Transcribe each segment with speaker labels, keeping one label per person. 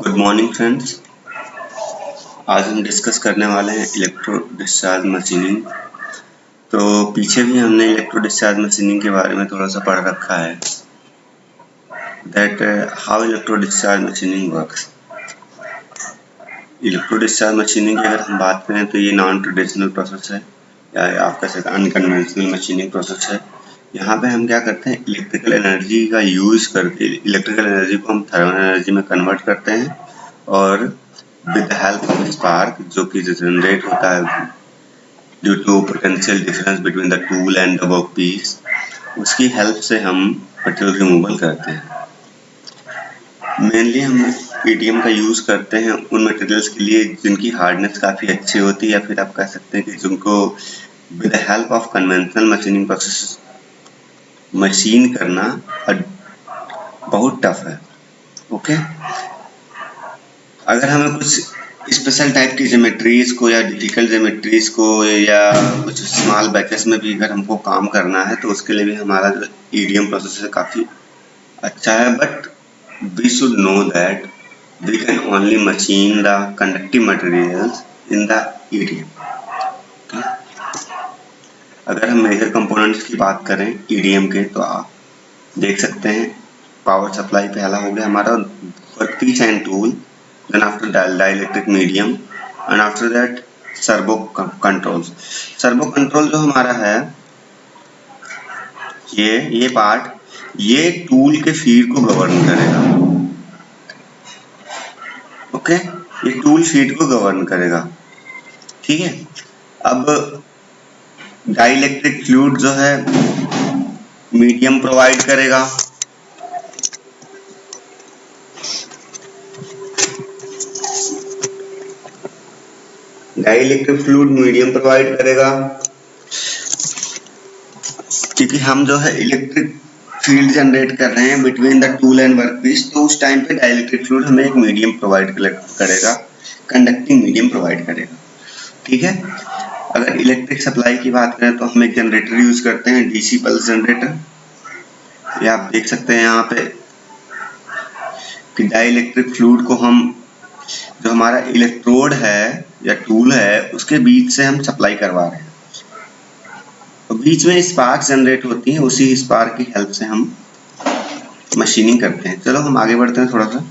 Speaker 1: Good morning friends. आज हम discuss करने वाले हैं इलेक्ट्रो डिस्चार्ज मशीनिंग। तो पीछे भी हमने इलेक्ट्रो डिस्चार्ज मशीनिंग के बारे में थोड़ा सा पढ़ रखा है, that how electro discharge machining works. Electro discharge machining की अगर हम बात करें तो ये नॉन ट्रेडिशनल प्रोसेस है, या आप कह सकते हैं अनकन्वेंशनल मशीनिंग प्रोसेस है। यहाँ पे हम क्या करते हैं, इलेक्ट्रिकल एनर्जी का यूज़ करके इलेक्ट्रिकल एनर्जी को हम थर्मल एनर्जी में कन्वर्ट करते हैं, और with the help of spark जो कि जनरेट होता है due to potential difference between the tool and the work piece, उसकी हेल्प से हम मटेरियल रिमूवल करते हैं। मेनली हम पीटीएम का यूज़ करते हैं उन मटेरियल्स के लिए जिनकी हार्डनेस काफ़ी अच्छी होती है, या फिर आप कह सकते हैं कि जिनको with the help of conventional machining process machine करना बहुत टफ है। ओके, अगर हमें कुछ स्पेशल टाइप की ज्योमेट्रीज को या डिफिकल्ट ज्योमेट्रीज को या कुछ स्मॉल बैचेस में भी अगर हमको काम करना है तो उसके लिए भी हमारा जो ईडीएम प्रोसेस है काफ़ी अच्छा है। But we should know that we can only machine the conductive materials in the EDM. अगर हम मेजर कंपोनेंट्स की बात करें ईडीएम के, तो आप देख सकते हैं पावर सप्लाई पहला हो गया हमारा, workpiece and tool, then after dielectric medium and after that servo control. Servo control जो हमारा है ये पार्ट, ये टूल के फीड को गवर्न करेगा। ओके, ये टूल फीड को गवर्न करेगा, ठीक है। अब डाइलेक्ट्रिक फ्लूइड जो है मीडियम प्रोवाइड करेगा, डाइलेक्ट्रिक फ्लूइड मीडियम प्रोवाइड करेगा, क्योंकि हम जो है इलेक्ट्रिक फील्ड जनरेट कर रहे हैं between the tool and workpiece, तो उस टाइम पे डाइलेक्ट्रिक फ्लूइड हमें एक मीडियम प्रोवाइड करेगा, कंडक्टिंग मीडियम प्रोवाइड करेगा, ठीक है। अगर इलेक्ट्रिक सप्लाई की बात करें तो हम एक जनरेटर यूज करते हैं, डीसी पल्स जनरेटर। ये आप देख सकते हैं यहाँ पे कि डाइलेक्ट्रिक फ्लूइड को हम जो हमारा इलेक्ट्रोड है या टूल है उसके बीच से हम सप्लाई करवा रहे हैं, तो बीच में स्पार्क जनरेट होती है, उसी स्पार्क की हेल्प से हम मशीनिंग करते हैं। चलो हम आगे बढ़ते हैं, थोड़ा सा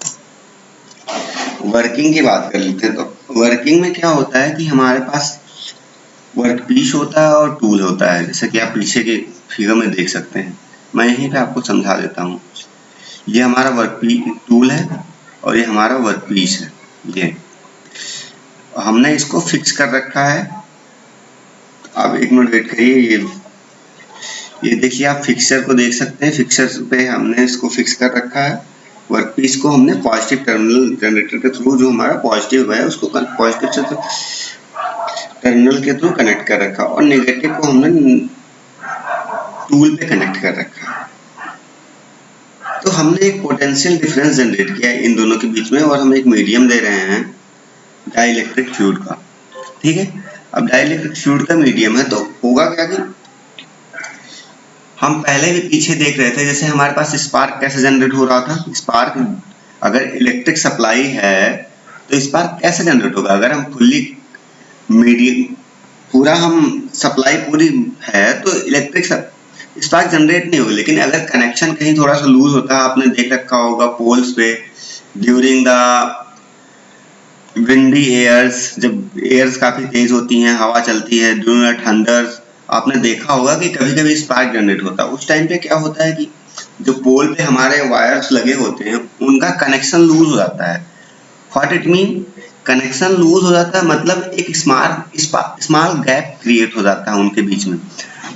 Speaker 1: वर्किंग की बात कर लेते हैं। तो वर्किंग में क्या होता है कि हमारे पास वर्कपीस होता है और टूल होता है, जैसे कि आप पीछे के फिगर में देख सकते हैं। मैं यहीं पे आपको समझा देता हूँ। ये हमारा टूल है और ये हमारा वर्कपीस है। ये हमने इसको फिक्स कर रखा है। अब एक मिनट वेट करिए, ये देखिए आप फिक्सर को देख सकते हैं, फिक्सर पे हमने इसको फिक्स कर रखा है। वर्कपीस को हमने पॉजिटिव टर्मिनल जनरेटर के थ्रू, जो हमारा पॉजिटिव है उसको पॉजिटिव से टर्मिनल के थ्रू कनेक्ट कर रखा, और नेगेटिव को हमने टूल पे कनेक्ट कर रखा है। तो हमने एक पोटेंशियल डिफरेंस जनरेट किया है इन दोनों के बीच में, और हम एक मीडियम दे रहे हैं डाइलेक्ट्रिक फ्लूइड का, ठीक है। अब डाइलेक्ट्रिक फ्लूइड का मीडियम है, तो होगा क्या कि हम पहले भी पीछे देख रहे थे, जैसे हमारे पास स्पार्क कैसे जनरेट हो रहा था। स्पार्क अगर इलेक्ट्रिक सप्लाई है तो स्पार्क कैसे जनरेट होगा, अगर हम फुल्ली मीडियम पूरा हम सप्लाई पूरी है तो इलेक्ट्रिक स्पार्क जनरेट नहीं होगी। लेकिन अगर कनेक्शन कहीं थोड़ा सा लूज होता है, आपने देख रखा होगा पोल्स पे ड्यूरिंग द विंडी एयर्स, जब एयर्स काफी तेज होती हैं, हवा चलती है, ड्यूरिंग थंडर्स, आपने देखा होगा कि कभी कभी स्पार्क जनरेट होता है। उस टाइम पे क्या होता है कि जो पोल पे हमारे वायर्स लगे होते हैं उनका कनेक्शन लूज हो जाता है। What it mean, connection loose हो जाता है मतलब एक स्मॉल गैप क्रिएट हो जाता है उनके बीच में।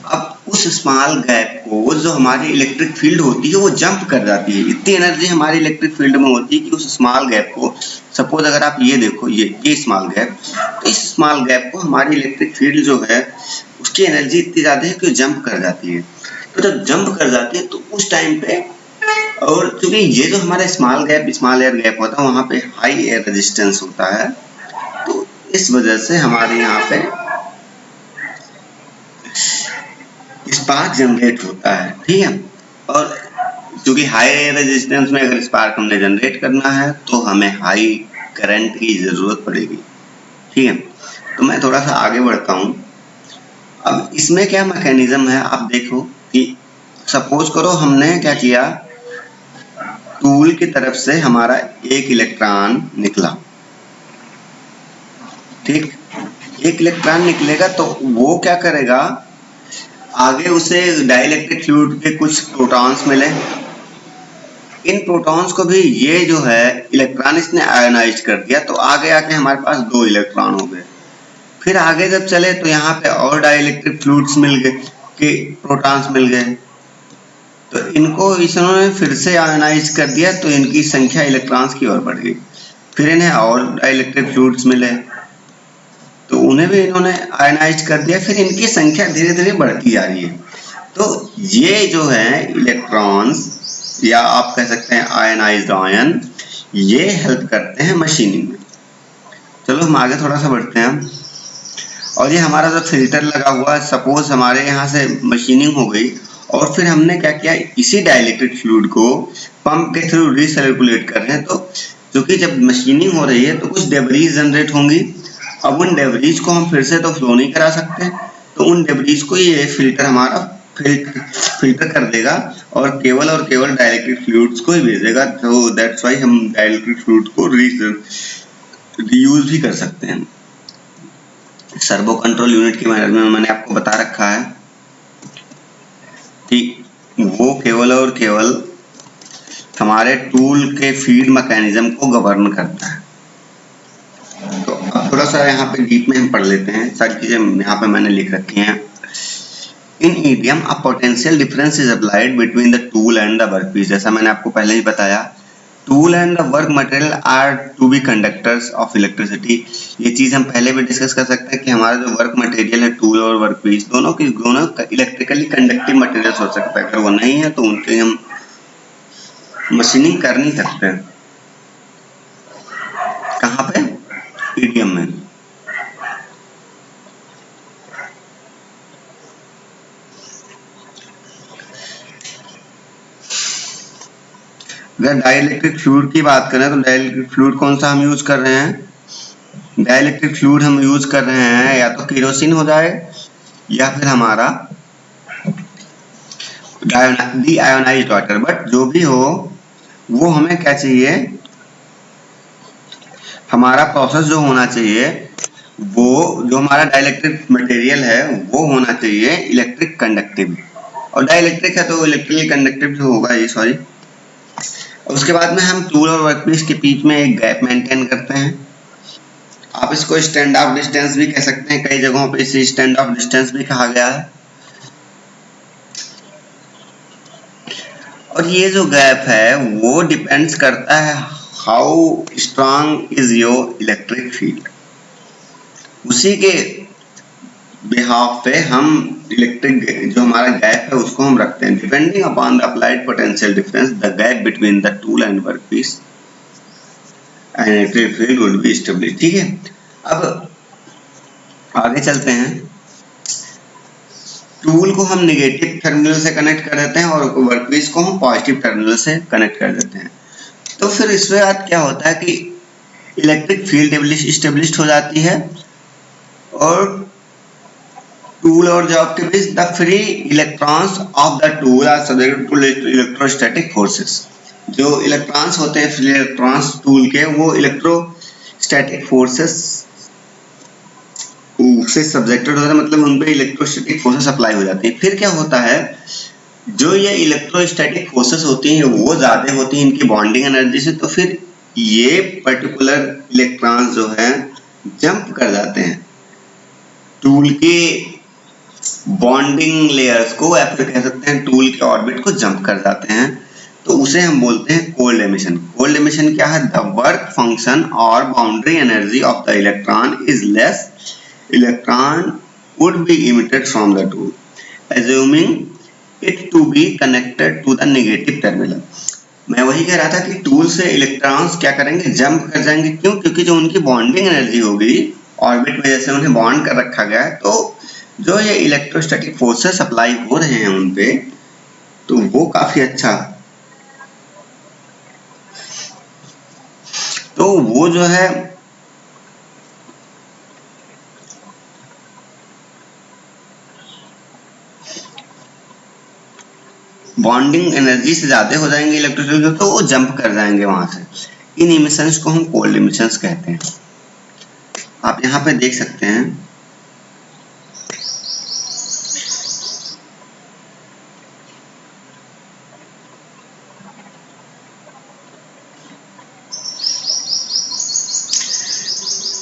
Speaker 1: अब उस स्मॉल गैप को जो हमारी इलेक्ट्रिक फील्ड होती है वो जंप कर जाती है। इतनी एनर्जी हमारी इलेक्ट्रिक फील्ड में होती है कि उस स्मॉल गैप को, सपोज अगर आप ये देखो ये स्मॉल गैप, तो इस स्मॉल गैप को हमारी इलेक्ट्रिक फील्ड जो है उसकी एनर्जी इतनी ज्यादा है कि जंप कर जाती है। तो जब जंप कर जाती है तो उस टाइम पे, और क्योंकि ये जो हमारा स्मॉल एयर गैप होता है वहां पे हाई एयर रेजिस्टेंस होता है, तो इस वजह से हमारे यहाँ पे स्पार्क जनरेट होता है, ठीक है। और क्योंकि हाई रेजिस्टेंस में अगर स्पार्क हमने जनरेट करना है तो हमें हाई करंट की जरूरत पड़ेगी। ठीक है, तो मैं थोड़ा सा आगे बढ़ता हूं। अब इसमें क्या मैकेनिज्म है, आप देखो कि सपोज करो हमने क्या किया, टूल की तरफ से हमारा एक इलेक्ट्रॉन निकला। ठीक, एक इलेक्ट्रॉन निकलेगा तो वो क्या करेगा, आगे उसे डाइलेक्ट्रिक फ्लूइड के कुछ प्रोटॉन्स मिले। इन प्रोटॉन्स को भी ये जो है इलेक्ट्रॉन इसने आयोनाइज कर दिया, तो आगे आके हमारे पास 2 इलेक्ट्रॉन हो गए। फिर आगे जब चले तो यहाँ पे और डाइलेक्ट्रिक फ्लूइड्स मिल गए, कि प्रोटॉन्स मिल गए, तो इनको इन्होंने फिर से आयोनाइज कर दिया, तो इनकी संख्या इलेक्ट्रॉन्स की ओर बढ़ गई। फिर इन्हें और डाइलेक्ट्रिक फ्लूइड्स मिले, तो उन्हें भी इन्होंने आयोनाइज कर दिया, फिर इनकी संख्या धीरे धीरे बढ़ती जा रही है। तो ये जो है इलेक्ट्रॉन्स, या आप कह सकते हैं आयनाइज्ड आयन, ये हेल्प करते हैं मशीनिंग में। चलो हम आगे थोड़ा सा बढ़ते हैं। और ये हमारा जो फिल्टर लगा हुआ है, सपोज हमारे यहाँ से मशीनिंग हो गई और फिर हमने क्या किया, इसी डाइलेक्ट्रिक फ्लूइड को पंप के थ्रू रिसर्कुलेट कर रहे हैं। तो क्योंकि जब मशीनिंग हो रही है तो कुछ डेब्रीज जनरेट होंगी। अब उन डेब्रीज को हम फिर से तो फ्लो नहीं करा सकते, तो उन डेब्रीज को ये फिल्टर हमारा फिल्टर कर देगा और केवल डाइलेक्ट्रिक फ्लूइड्स को ही भेजेगा। तो दैट्स व्हाई हम डाइलेक्ट्रिक फ्लूइड को रीयूज भी कर सकते हैं। सर्वो कंट्रोल यूनिट के बारे में मैंने आपको बता रखा है कि वो केवल हमारे टूल के फीड मैकेनिज्म को गवर्न करता है। तो अब थोड़ा सा यहाँ पे डीप में हम पढ़ लेते हैं, सारी चीजें यहाँ पे मैंने लिख रखी हैं। In EDM a potential difference is applied between the tool and the workpiece. जैसा मैंने आपको पहले ही बताया, tool and the work material are to be conductors of electricity. ये चीज हम पहले भी डिस्कस कर सकते हैं कि हमारा जो वर्क मटेरियल है, टूल और वर्कपीस, दोनों इलेक्ट्रिकली कंडक्टिव मटेरियल्स हो सकता है। अगर वो नहीं है तो उनके हम मशीनिंग कर नहीं सकते। कहाँ पे? ईडीएम में। अगर डाइलेक्ट्रिक फ्लूइड की बात करें तो डाइलेक्ट्रिक फ्लूइड कौन सा हम यूज कर रहे हैं? डाइलेक्ट्रिक फ्लूइड हम यूज कर रहे हैं या तो केरोसिन हो जाए या फिर हमारा डीआयोनाइज्ड वाटर। बट जो भी हो वो हमें क्या चाहिए, हमारा प्रोसेस जो होना चाहिए वो जो हमारा डाइलेक्ट्रिक मटेरियल है वो होना चाहिए इलेक्ट्रिक कंडक्टिव। और डाइलेक्ट्रिक है तो इलेक्ट्रिकली कंडक्टिव जो होगा ये, सॉरी। उसके बाद में हम टूल और वर्कपीस के बीच में एक गैप मेंटेन करते हैं। आप इसको स्टैंड ऑफ डिस्टेंस भी कह सकते हैं, कई जगहों पे इसे स्टैंड ऑफ डिस्टेंस भी कहा गया है। और ये जो गैप है वो डिपेंड्स करता है how strong is your electric field. उसी के बिहाफ पे हम इलेक्ट्रिक जो हमारा गैप है उसको हम रखते हैं। Depending upon the applied potential difference the gap between the tool and workpiece and electric field would be established. ठीक है, अब आगे चलते हैं। टूल को हम नेगेटिव टर्मिनल से कनेक्ट कर देते हैं और वर्कपीस को हम पॉजिटिव टर्मिनल से कनेक्ट कर देते हैं। तो फिर इसके बाद क्या होता है कि इलेक्ट्रिक फील्ड एस्टेब्लिश्ड हो जाती है और टूल और जॉब के बीच the free electrons of the tool are subject to electrostatic forces. जो इलेक्ट्रॉन्स होते हैं, फ्री इलेक्ट्रॉन्स टूल के, वो इलेक्ट्रोस्टैटिक फोर्सेस से सब्जेक्टेड होता है, मतलब उन पे इलेक्ट्रोस्टैटिक फोर्सेस अप्लाई हो जाती है। फिर क्या होता है, जो ये इलेक्ट्रोस्टैटिक फोर्सेस होती हैं वो ज्यादा होती हैं इनकी बॉन्डिंग एनर्जी से, तो फिर ये पर्टिकुलर इलेक्ट्रॉन्स जो हैं जंप कर जाते हैं टूल के बॉन्डिंग लेयर्स को, या फिर कह सकते हैं टूल के ऑर्बिट को जंप कर जाते हैं। तो उसे हम बोलते हैं कोल्ड एमिशन। कोल्ड एमिशन क्या है? द वर्क फंक्शन और boundary energy of the electron is less, electron would be emitted from the tool assuming it to be connected to the negative terminal। मैं वही कह रहा था कि टूल से इलेक्ट्रॉन्स क्या करेंगे, जंप कर जाएंगे। क्यों? क्योंकि जो उनकी बॉन्डिंग एनर्जी होगी ऑर्बिट में, जैसे उन्हें बॉन्ड कर रखा गया है, तो जो ये इलेक्ट्रोस्टैटिक फोर्सेस अप्लाई हो रहे हैं उन पे, तो वो काफी अच्छा तो वो जो है बॉन्डिंग एनर्जी से ज्यादा हो जाएंगे इलेक्ट्रोस्टैटिक, तो वो जंप कर जाएंगे वहां से। इन इमिशंस को हम कोल्ड इमिशंस कहते हैं। आप यहाँ पे देख सकते हैं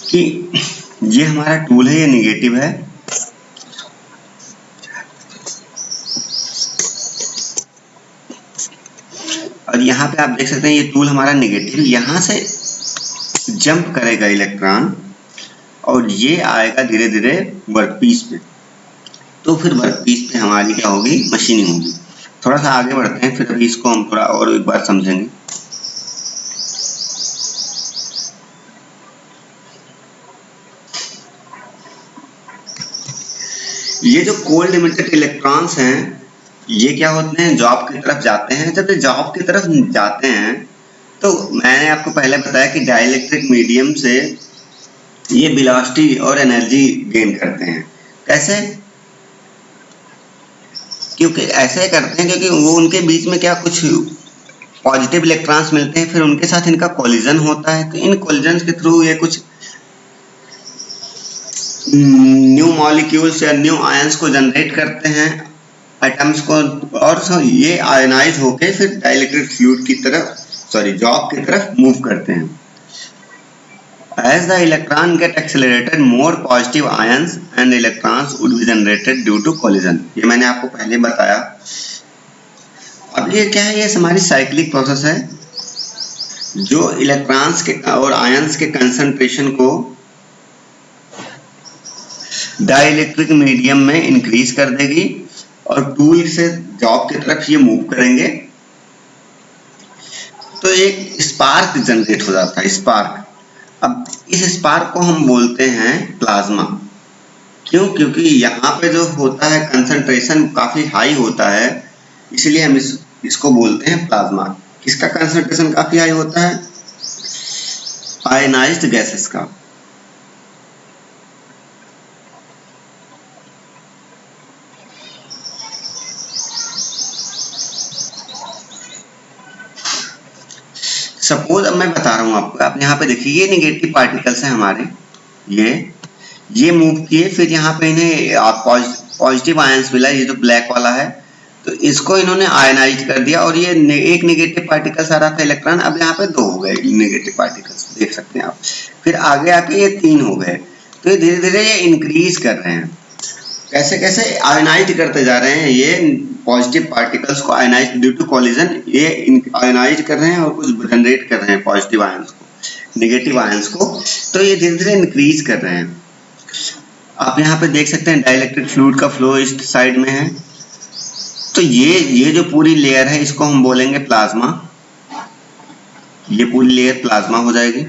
Speaker 1: कि ये हमारा टूल है, ये निगेटिव है, और यहाँ पे आप देख सकते हैं ये टूल हमारा निगेटिव, यहाँ से जंप करेगा इलेक्ट्रॉन और ये आएगा धीरे धीरे वर्कपीस पे। तो फिर वर्कपीस पे हमारी क्या होगी, मशीनिंग होगी। थोड़ा सा आगे बढ़ते हैं, फिर अभी इसको हम थोड़ा और एक बार समझेंगे। ये जो कोल्ड इमिटेड इलेक्ट्रॉन्स हैं, ये क्या होते हैं, जॉब की तरफ जाते हैं। जब ये जॉब की तरफ जाते हैं तो मैंने आपको पहले बताया कि डाइलेक्ट्रिक मीडियम से ये वेलोसिटी और एनर्जी गेन करते हैं। कैसे? क्योंकि ऐसे करते हैं क्योंकि वो उनके बीच में क्या कुछ पॉजिटिव इलेक्ट्रॉन्स मिलते हैं, फिर उनके साथ इनका कोलिजन होता है। तो इन कोलिजन के थ्रू ये कुछ न्यू मॉलिक्यूल्स या न्यू आयंस को जनरेट करते हैं, एटम्स को, और ये आयनाइज होके फिर डाइलेक्ट्रिक फ्लूइड की तरफ, सॉरी जॉब की तरफ मूव करते हैं। As the electron get accelerated, more positive ions and electrons would be generated due to collision. ये मैंने आपको पहले बताया। अब ये क्या है, ये हमारी साइक्लिक प्रोसेस है जो इलेक्ट्रॉन्स के और आयंस के कंसंट्रेशन को डाइलेक्ट्रिक मीडियम में इंक्रीज कर देगी और टूल से जॉब की तरफ ये मूव करेंगे तो एक स्पार्क जनरेट हो जाता है, स्पार्क। अब इस स्पार्क को हम बोलते हैं प्लाज्मा। क्यों? क्योंकि यहाँ पे जो होता है कंसंट्रेशन काफी हाई होता है, इसलिए हम इसको बोलते हैं प्लाज्मा। किसका कंसंट्रेशन काफी हाई होता है? आयनाइज्ड गैसेस का। सपोज अब मैं बता रहा हूं आपको, आप यहाँ पे देखिए ये नेगेटिव पार्टिकल्स हैं हमारे, ये मूव किए, फिर यहाँ पे इन्हें पॉजिटिव आयंस मिला, ये जो ब्लैक वाला है, तो इसको इन्होंने आयनाइज कर दिया और ये एक नेगेटिव पार्टिकल्स आ रहा था इलेक्ट्रॉन, अब यहाँ पे 2 हो गए नेगेटिव पार्टिकल्स, देख सकते हैं आप। फिर आगे आके ये 3 हो गए, तो ये धीरे धीरे ये इंक्रीज कर रहे हैं। कैसे कैसे? आयनाइज करते जा रहे हैं, ये पॉजिटिव पार्टिकल्स को आयनाइज ड्यू टू कॉलिजन, ये आयनाइज कर रहे हैं और कुछ जनरेट कर रहे हैं पॉजिटिव आयंस को, नेगेटिव आयंस को, तो ये धीरे धीरे इंक्रीज कर रहे हैं। आप यहाँ पे देख सकते हैं डाइलेक्ट्रिक फ्लूइड का फ्लो इस साइड में है, तो ये जो पूरी लेयर है इसको हम बोलेंगे प्लाज्मा। ये पूरी लेयर प्लाज्मा हो जाएगी।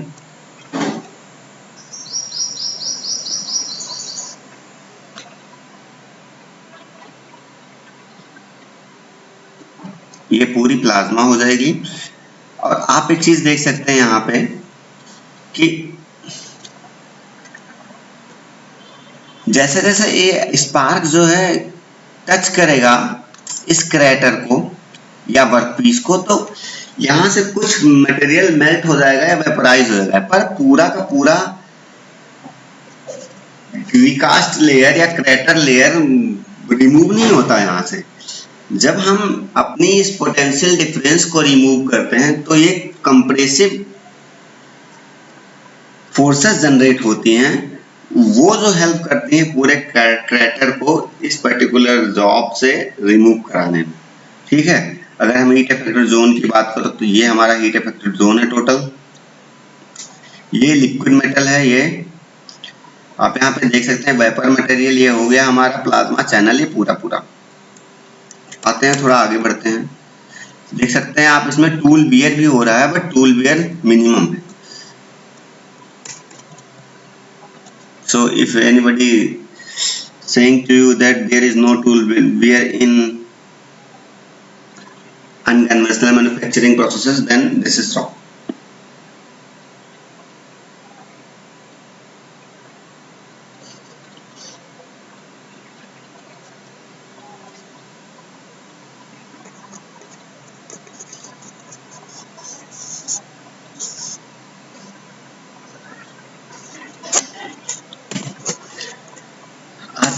Speaker 1: ये पूरी प्लाज्मा हो जाएगी। और आप एक चीज देख सकते हैं यहाँ पे कि जैसे जैसे ये स्पार्क जो है टच करेगा इस क्रेटर को या वर्कपीस को, तो यहाँ से कुछ मटेरियल मेल्ट हो जाएगा या वेपोराइज हो जाएगा, पर पूरा का पूरा विकास्ट लेयर या क्रेटर लेयर रिमूव नहीं होता यहाँ से। जब हम अपनी इस पोटेंशियल डिफरेंस को रिमूव करते हैं तो ये कंप्रेसिव फोर्सेस जनरेट होती हैं, वो जो हेल्प करती हैं पूरे क्रेटर को इस पर्टिकुलर जॉब से रिमूव कराने में। ठीक है, अगर हम हीट इफेक्टेड जोन की बात करें तो ये हमारा हीट इफेक्टेड जोन है टोटल। ये लिक्विड मेटल है, ये आप यहाँ पे देख सकते हैं वेपर मटेरियल, ये हो गया हमारा प्लाज्मा चैनल, ये पूरा पूरा। आते हैं थोड़ा आगे बढ़ते हैं, देख सकते हैं आप इसमें टूल बियर भी हो रहा है, बट टूल बियर मिनिमम है। So if anybody saying to you that there is no tool wear in unconventional manufacturing processes, then this is wrong.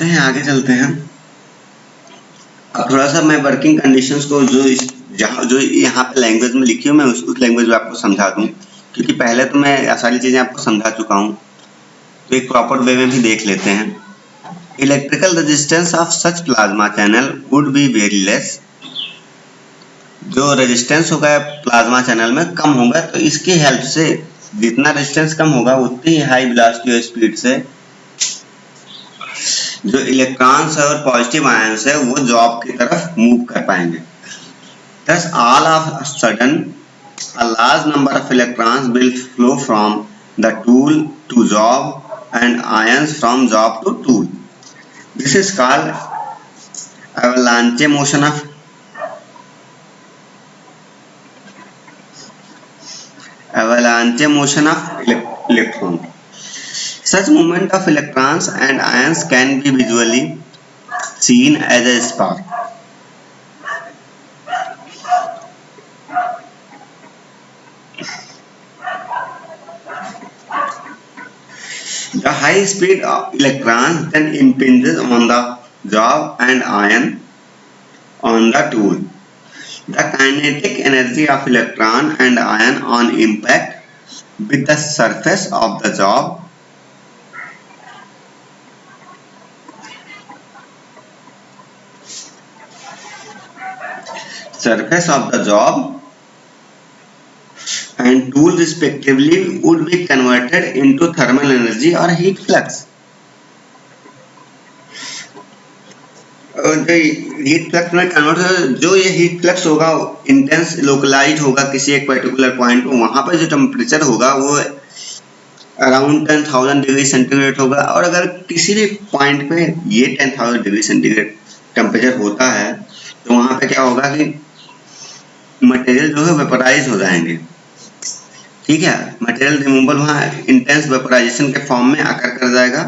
Speaker 1: आते हैं, आगे चलते हैं। अब थोड़ा सा मैं वर्किंग कंडीशंस को जो यहाँ पे लैंग्वेज में लिखी हूँ मैं उस लैंग्वेज में आपको समझा दूँ, क्योंकि पहले तो मैं सारी चीज़ें आपको समझा चुका हूँ, तो एक प्रॉपर वे में भी देख लेते हैं। Electrical resistance of such plasma channel would be very less. जो रेजिस्टेंस होगा प्लाज्मा चैनल में कम होगा, तो इसकी हेल्प से जितना रेजिस्टेंस कम होगा उतनी ही हाई वेलोसिटी और स्पीड से जो इलेक्ट्रॉन्स और पॉजिटिव आयंस है वो जॉब की तरफ मूव कर पाएंगे। Thus all of a sudden a large number of electrons will flow from the tool to job and ions from job to tool. This is called avalanche motion of electron. Such movement of electrons and ions can be visually seen as a spark. The high speed of electrons then impinges on the job and ion on the tool. The kinetic energy of electron and ion on impact with the surface of the job and tool respectively would be converted into thermal energy or heat flux. Heat flux में convert, जो ये heat flux होगा intense localise होगा किसी एक particular point पे, वहां पर जो टेम्परेचर होगा वो अराउंड 10,000 डिग्री सेंटीग्रेड होगा। और अगर किसी भी पॉइंट पे ये 10,000 डिग्री सेंटीग्रेड टेम्परेचर होता है तो वहां पे क्या होगा कि मटेरियल जो है वेपराइज हो जाएंगे। ठीक है, मटेरियल रिमूवल वहां इंटेंस वेपराइजेशन के फॉर्म में आकर कर जाएगा।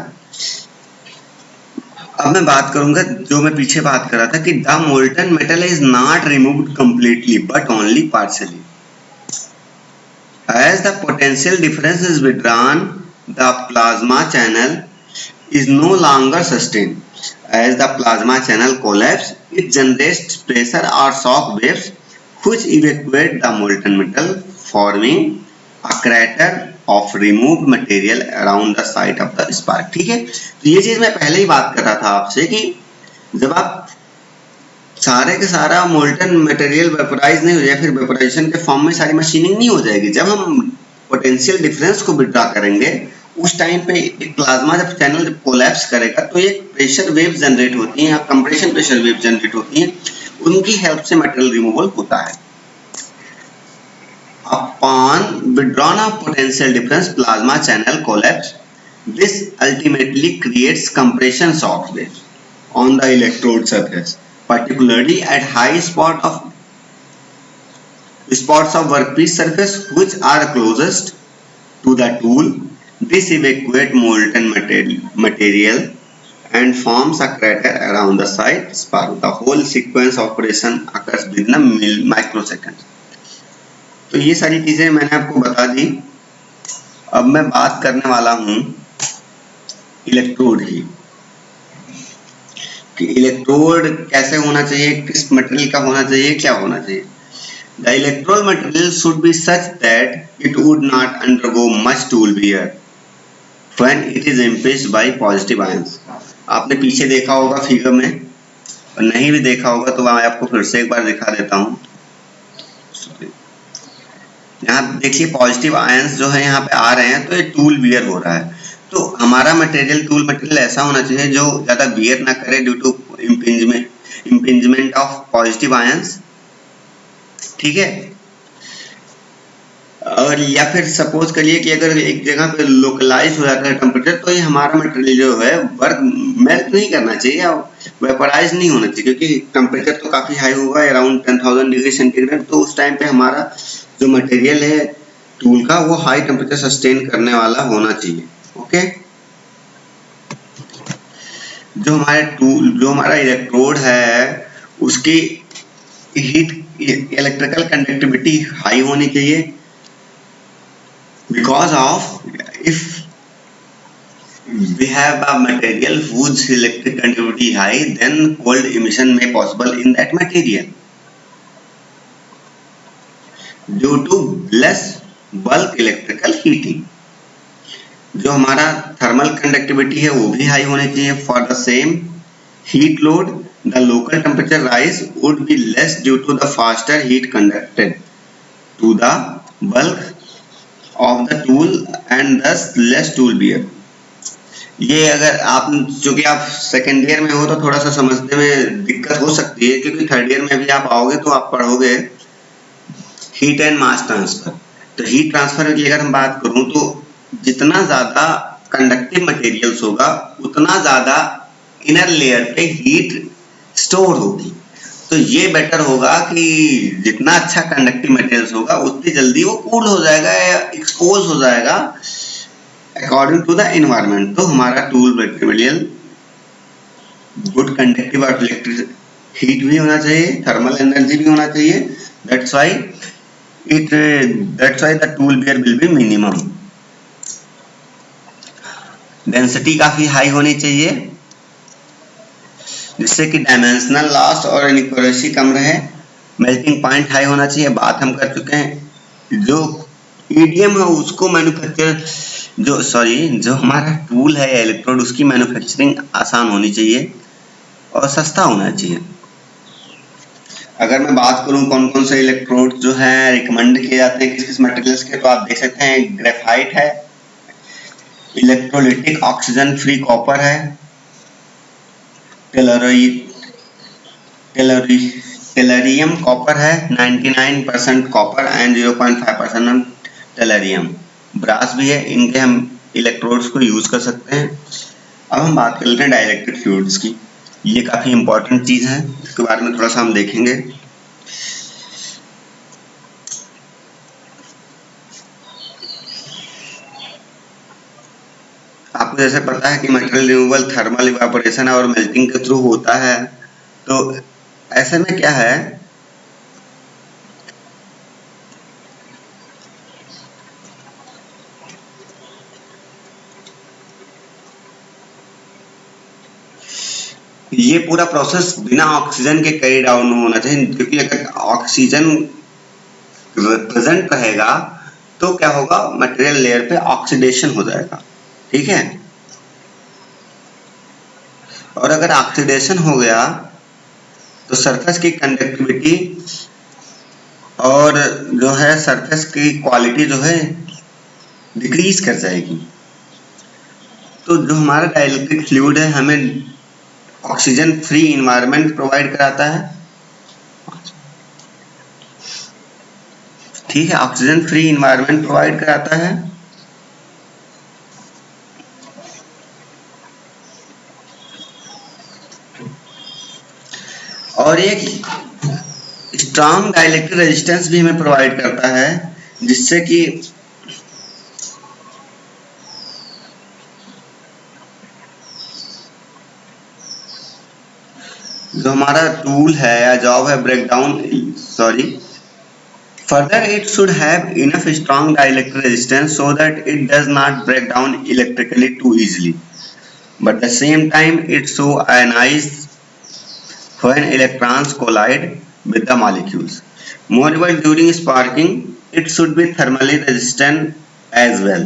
Speaker 1: अब मैं बात करूंगा जो मैं पीछे बात कर रहा था कि the molten metal is not removed completely but only partially. As the potential difference is withdrawn, the plasma channel is no longer sustained. As the plasma channel collapses, it generates pressure or shock waves which evacuate the molten metal, forming a crater of removed material around the site of the spark. ठीक है, तो ये चीज मैं पहले ही बात कर रहा था आपसे कि जब आप सारे के सारा मोल्टन मटेरियल वेपोराइज नहीं हो जाए, फिर वेपोराइजेशन के फॉर्म में सारी मशीनिंग नहीं हो जाएगी। जब हम पोटेंशियल डिफरेंस को विड्रॉ करेंगे उस टाइम पे एक प्लाज्मा जब चैनल जब कोलैप्स करेगा तो एक प्रेशर वेव जनरेट होती है, कंप्रेशन प्रेशर वेव जनरेट होती है, उनकी हेल्प से मटेरियल रिमूवल होता है। Upon withdrawal of potential difference, plasma channel collapse. This ultimately creates compression shock waves on the electrode surface, particularly at high spots of workpiece surface which are closest to the tool. This evacuates molten material and forms a crater around the site spark. The whole sequence operation occurs within a microseconds. तो ये सारी चीजें मैंने आपको बता दी। अब मैं बात करने वाला हूं इलेक्ट्रोड की, कि इलेक्ट्रोड कैसे होना चाहिए, किस मटेरियल का होना चाहिए, क्या होना चाहिए। The electrode material should be such that it would not undergo much tool wear when it is impinged by positive ions. आपने पीछे देखा होगा फिगर में, और नहीं भी देखा होगा तो मैं आपको फिर से एक बार दिखा देता हूँ। यहाँ देखिए पॉजिटिव आयंस जो है यहाँ पे आ रहे हैं तो ये टूल वियर हो रहा है। तो हमारा मटेरियल टूल मटेरियल ऐसा होना चाहिए जो ज्यादा वियर ना करे due to impingement of positive ions. ठीक है, और या फिर सपोज करिए कि अगर एक जगह पे लोकलाइज हो जाता है टेम्परेचर तो ये हमारा मटेरियल जो है वर्क मेल्ट नहीं करना चाहिए या वेपराइज नहीं होना चाहिए, क्योंकि टेम्परेचर तो काफी हाई होगा अराउंड 10,000 डिग्री सेंटीग्रेड। तो उस टाइम पे हमारा जो मटेरियल है टूल का वो हाई टेम्परेचर सस्टेन करने वाला होना चाहिए। ओके, जो हमारा इलेक्ट्रोड है उसकी हीट इलेक्ट्रिकल कंडक्टिविटी हाई होनी चाहिए, because of if we have a material whose electric conductivity high, then cold emission may possible in that material due to less bulk electrical heating. जो हमारा thermal conductivity है वो भी high होनी चाहिए for the same heat load the local temperature rise would be less due to the faster heat conducted to the bulk of the tool and thus less tool wear. ये अगर आप चूंकि आप सेकेंड ईयर में हो तो थोड़ा सा समझने में दिक्कत हो सकती है, क्योंकि थर्ड ईयर में भी आप आओगे तो आप पढ़ोगे हीट एंड मास ट्रांसफर। तो हीट ट्रांसफर की अगर हम बात करूं तो जितना ज्यादा कंडक्टिव मटेरियल्स होगा उतना ज्यादा इनर लेयर पे हीट स्टोर होगी। तो ये बेटर होगा कि जितना अच्छा कंडक्टिव मटेरियल्स होगा उतनी जल्दी वो कूल हो जाएगा या एक्सपोज हो जाएगा अकॉर्डिंग टू द एनवायरनमेंट। तो हमारा टूल मटेरियल गुड कंडक्टिव और इलेक्ट्रिक हीट भी होना चाहिए, थर्मल एनर्जी भी होना चाहिए। That's why the tool wear will be minimum. Density काफी हाई होनी चाहिए जिससे कि डायमेंशनल लॉस और इनइक्वालिटी कम रहे। मेल्टिंग पॉइंट हाई होना चाहिए, बात हम कर चुके हैं। जो ईडीएम है उसको मैन्युफैक्चर जो हमारा टूल है इलेक्ट्रोड उसकी मैन्युफैक्चरिंग आसान होनी चाहिए और सस्ता होना चाहिए। अगर मैं बात करूं कौन कौन से इलेक्ट्रोड जो हैं रिकमेंड किए जाते हैं किस किस मटेरियल्स के, तो आप देख सकते हैं ग्रेफाइट है, इलेक्ट्रोलिटिक ऑक्सीजन फ्री कॉपर है, टेलरियम कॉपर है, 99% कॉपर एंड 0.5% टेलरियम, ब्रास भी है। इनके हम इलेक्ट्रोड्स को यूज कर सकते हैं। अब हम बात कर लेते हैं डाइलेक्ट्रिक फ्लूइड्स की। ये काफी इंपॉर्टेंट चीज है, इसके बारे में थोड़ा सा हम देखेंगे। आपको जैसे पता है कि मटेरियल रिमूवल थर्मल इवापोरेशन और मेल्टिंग के थ्रू होता है। तो ऐसे में क्या है, ये पूरा प्रोसेस बिना ऑक्सीजन के कैरी डाउन होना चाहिए, क्योंकि अगर ऑक्सीजन प्रेजेंट रहेगा तो क्या होगा, मटेरियल लेयर पे ऑक्सीडेशन हो जाएगा, ठीक है। और अगर ऑक्सीडेशन हो गया तो सरफेस की कंडक्टिविटी और जो है सरफेस की क्वालिटी जो है डिक्रीज कर जाएगी। तो जो हमारा डाइलेक्ट्रिक फ्लूइड है हमें ऑक्सीजन फ्री इन्वायरमेंट प्रोवाइड कराता है, ठीक है, ऑक्सीजन फ्री इन्वायरमेंट प्रोवाइड कराता है। और एक स्ट्रॉन्ग डाइलेक्ट्रिक रेजिस्टेंस भी हमें प्रोवाइड करता है, जिससे कि जो हमारा टूल है या जॉब है further it should have enough strong dielectric resistance so that it does not break down electrically too easily, but at the same time it so ionized when electrons collide with the molecules. Moreover, during sparking it should be thermally resistant as well.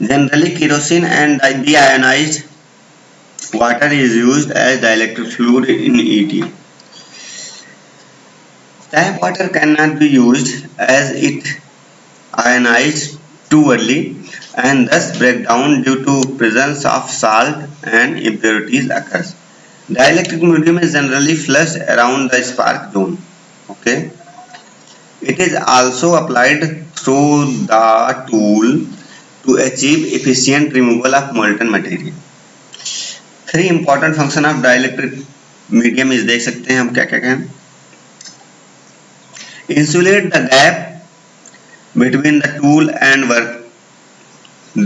Speaker 1: Generally kerosene and deionized water is used as dielectric fluid in ET. Tap water cannot be used as it ionizes too early and thus break down due to presence of salt and impurities occurs. Dielectric medium is generally flushed around the spark zone. Okay. It is also applied through the tool to achieve efficient removal of molten material. Three important function of dielectric medium is देख सकते हैं हम क्या क्या हैं। Insulate the gap between the tool and work,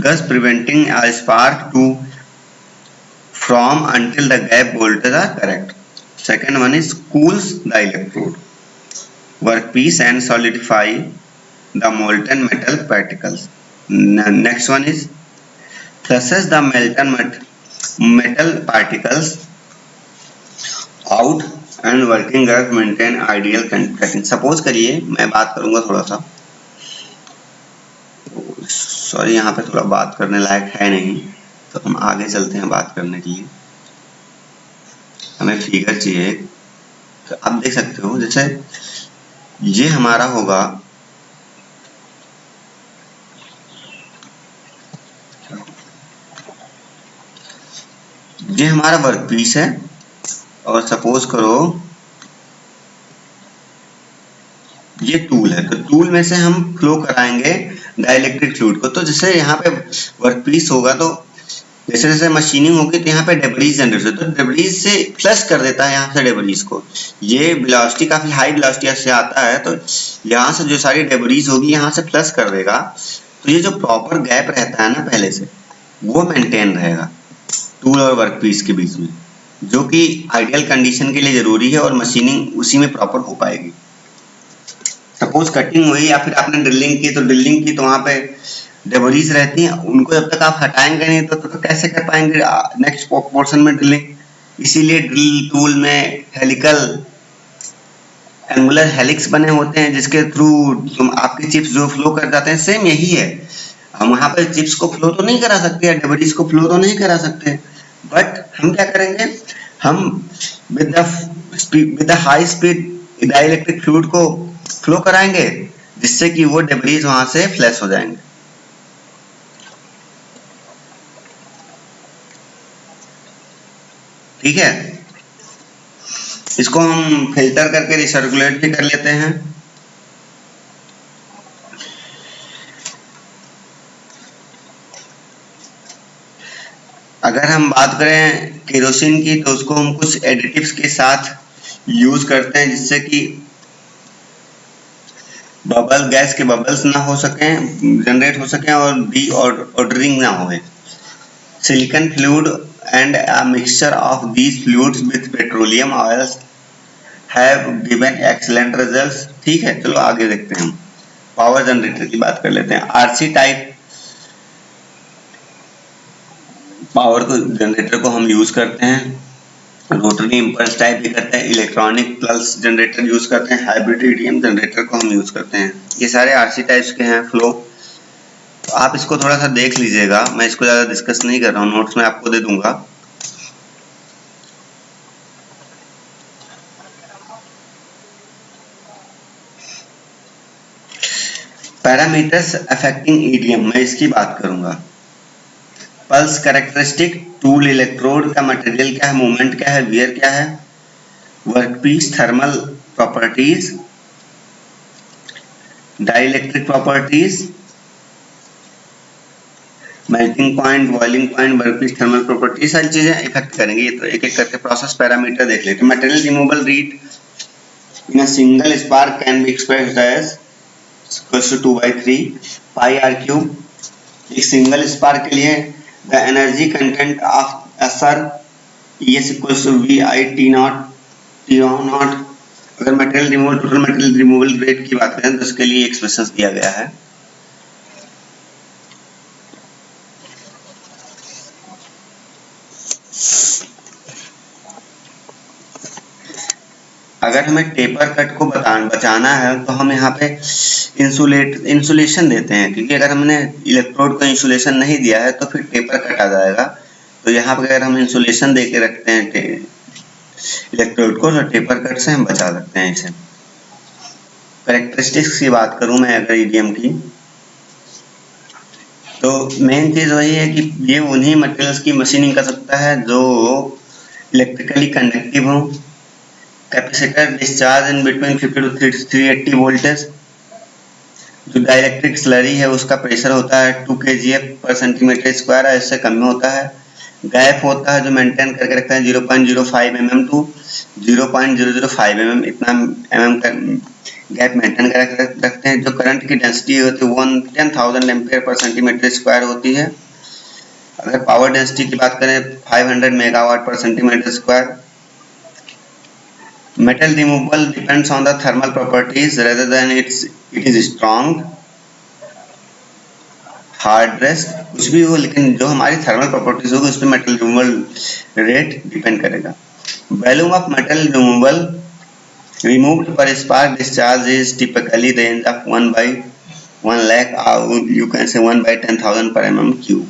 Speaker 1: thus preventing a spark to form until the gap voltage are correct. Second one is cools the electrode workpiece and solidify the molten metal particles. Next one is flushes the metal particles out and working gas maintain ideal cutting। Suppose करिए मैं बात करूंगा थोड़ा सा, sorry यहाँ पे थोड़ा बात करने लायक है नहीं, तो हम आगे चलते हैं बात करने के लिए। हमें फिगर चाहिए, तो आप देख सकते हो जैसे ये हमारा होगा, ये हमारा वर्क पीस है, और सपोज करो ये टूल है, तो टूल में से हम फ्लो कराएंगे डाइलेक्ट्रिक फ्लूइड को। तो जैसे यहाँ पे वर्क पीस होगा, तो जैसे जैसे मशीनिंग होगी तो यहाँ पे डेब्रीज जनरेट होता है, तो डेब्रीज से फ्लश कर देता है यहाँ से डेब्रीज को। ये वेलोसिटी काफी हाई वेलोसिटी से आता है, तो यहाँ से जो सारी डेब्रीज होगी यहाँ से फ्लश कर देगा। तो ये जो प्रॉपर गैप रहता है ना पहले से, वो मेंटेन रहेगा टूल और वर्क पीस के बीच में, जो कि आइडियल कंडीशन के लिए जरूरी है और मशीनिंग उसी में प्रॉपर हो पाएगी। सपोज कटिंग हुई या फिर आपने ड्रिलिंग की, तो ड्रिलिंग की तो वहां पे डेब्रीज रहती हैं, उनको जब तक आप हटाएंगे नहीं तो कैसे कर पाएंगे नेक्स्ट पोर्शन में ड्रिलिंग। इसीलिए ड्रिल टूल में हेलिकल एंगुलर हेलिक्स बने होते हैं, जिसके थ्रू तुम आपके चिप्स जो फ्लो कर जाते हैं, सेम यही है। हम वहां पे चिप्स को फ्लो तो नहीं करा सकते या डेब्रीज को फ्लो तो नहीं करा सकते, बट हम क्या करेंगे, हम with the high speed dielectric fluid को फ्लो कराएंगे, जिससे कि वो डेब्रीज वहां से फ्लैश हो जाएंगे। ठीक है, इसको हम फिल्टर करके रिसर्कुलेट भी कर लेते हैं। अगर हम बात करें केरोसिन की, तो उसको हम कुछ एडिटिव्स के साथ यूज करते हैं, जिससे कि गैस के बबल्स ना हो सके, जनरेट हो सके, और डी ऑर्डरिंग ना हो। Silicon fluid and a mixture of these fluids with petroleum oils have given excellent results। ठीक है, चलो आगे देखते हैं। हम पावर जनरेटर की बात कर लेते हैं। आरसी टाइप पावर को जनरेटर को हम यूज करते हैं, रोटरी इंपल्स टाइप भी करते हैं, इलेक्ट्रॉनिक पल्स जनरेटर यूज करते हैं, हाइब्रिड ईडीएम जनरेटर को हम यूज करते हैं। ये सारे आरसी टाइप्स के हैं फ्लो। तो आप इसको थोड़ा सा देख लीजिएगा, मैं इसको ज्यादा डिस्कस नहीं कर रहा हूँ, नोट्स में आपको दे दूंगा। पैरामीटर्स अफेक्टिंग ईडीएम, मैं इसकी बात करूंगा। पल्स कैरेक्टरिस्टिक, टूल इलेक्ट्रोड का मटेरियल क्या है, मूवमेंट क्या है, वियर क्या है, workpiece thermal properties, dielectric properties, melting point, boiling point, workpiece thermal property, सारी चीजें इकट्ठे करेंगे। ये तो एक एक करके प्रोसेस पैरामीटर देख लेते हैं। Material removal rate in a single spark can be expressed as equals to 2/3 pi r cube. एक सिंगल स्पार्क के लिए the energy content of SR ES equals to VI T0। अगर material removal, total material removal rate की बात करें तो इसके लिए एक्सप्रेशन दिया गया है। अगर हमें टेपर कट को बचाना है, तो हम यहाँ पे इंसुलेशन देते हैं, क्योंकि अगर हमने इलेक्ट्रोड को इंसुलेशन नहीं दिया है तो फिर टेपर कट आ जाएगा। तो यहाँ पे अगर हम इंसुलेशन दे के रखते हैं इलेक्ट्रोड को, तो टेपर कट से हम बचा सकते हैं इसे। कैरेक्टरिस्टिक्स की बात करूं मैं अगर ईडीएम की, तो मेन चीज वही है कि ये उन्हीं मटेरियल्स की मशीनिंग कर सकता है जो इलेक्ट्रिकली कंडक्टिव हो, capacitor discharge in between 50 to 380 voltage, जो डाइलेक्ट्रिक स्लरी है उसका प्रेशर होता है 2 kgf/cm², इससे कम में होता है। गैप होता है जो मेंटेन करके रखता है 0.05 mm टू 0.005 mm, इतना mm का गैप मेंटेन करके रखते हैं। जो करंट की डेंसिटी होती है 10,000 एम्पीयर/cm² होती है। अगर पावर डेंसिटी की बात करें 500 MW/cm²। Metal removal depends on the thermal properties rather than it is strong, hard rest कुछ भी हो, लेकिन जो हमारी थर्मल प्रॉपर्टीज होगी उस पर मेटल रिमूवल रेट डिपेंड करेगा। Volume of metal removal removed per spark discharge is typically range of 1/1 lakh, or you can say 1/10,000 per mm cube।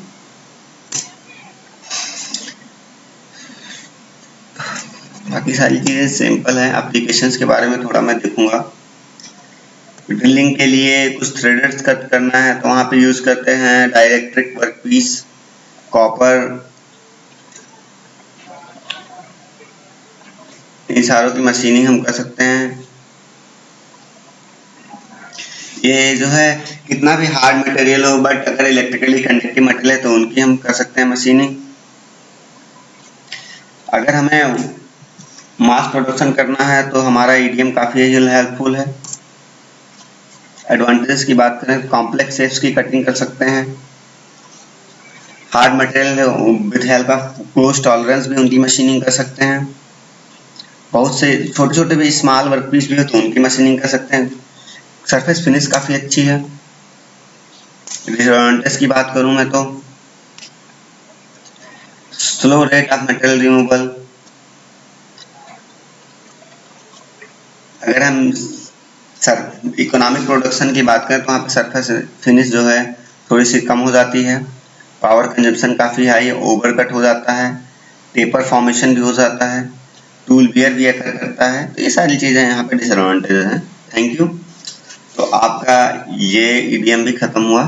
Speaker 1: बाकी सारी चीजें सिंपल हैं। एप्लीकेशंस के बारे में थोड़ा मैं देखूंगा। ड्रिलिंग के लिए कुछ थ्रेडेड कट करना है तो वहां पे यूज करते हैं डाइलेक्ट्रिक वर्कपीस, कॉपर, इन सारों की मशीनिंग हम कर सकते हैं। ये जो है कितना भी हार्ड मटेरियल हो, बट अगर इलेक्ट्रिकली कंडक्टिव मटेरियल है तो उनकी हम कर सकते हैं मशीनिंग। अगर हमें मास प्रोडक्शन करना है तो हमारा ईडीएम काफ़ी हेल्पफुल है। एडवांटेजेस की बात करें, कॉम्प्लेक्स शेप्स की कटिंग कर सकते हैं। Hard material with help of close tolerance भी उनकी मशीनिंग कर सकते हैं। बहुत से छोटे छोटे भी स्मॉल वर्कपीस भी हो तो उनकी मशीनिंग कर सकते हैं। सरफेस फिनिश काफ़ी अच्छी है। डिसएडवांटेज की बात करूं मैं तो slow rate of material removal. अगर हम इकोनॉमिक प्रोडक्शन की बात करें तो वहाँ पे सरफेस फिनिश जो है थोड़ी सी कम हो जाती है। पावर कंजप्शन काफ़ी हाई, ओवर कट हो जाता है, पेपर फॉर्मेशन भी हो जाता है, टूल वियर भी अकर करता है। तो ये सारी चीज़ें यहाँ पे डिसएडवांटेज हैं। Thank you. तो आपका ये ईडीएम भी ख़त्म हुआ।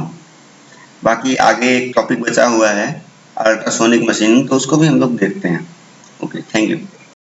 Speaker 1: बाकी आगे एक टॉपिक बचा हुआ है अल्ट्रासोनिक मशीनिंग, तो उसको भी हम लोग देखते हैं। Okay, thank you.